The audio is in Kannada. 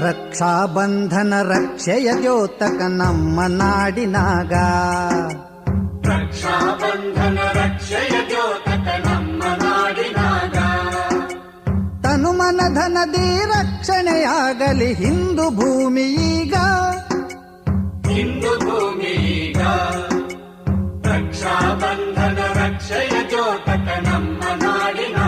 ರಕ್ಷಾಬಂಧನ ರಕ್ಷೆಯ ದ್ಯೋತಕ ನಮ್ಮ ನಾಡಿನಾಗ. ರಕ್ಷಾಬಂಧನ ರಕ್ಷೆಯ ದ್ಯೋತಕ ನಮ್ಮ ನಾಡಿನಾಗ. ತನುಮನ ಧನದಿ ರಕ್ಷಣೆಯಾಗಲಿ ಹಿಂದೂ ಭೂಮಿ ಈಗ. ಹಿಂದೂ ಭೂಮಿ ಈಗ. ರಕ್ಷಾಬಂಧನ ರಕ್ಷೆಯ ದ್ಯೋತಕ ನಮ್ಮ ನಾಡಿನಾಗ.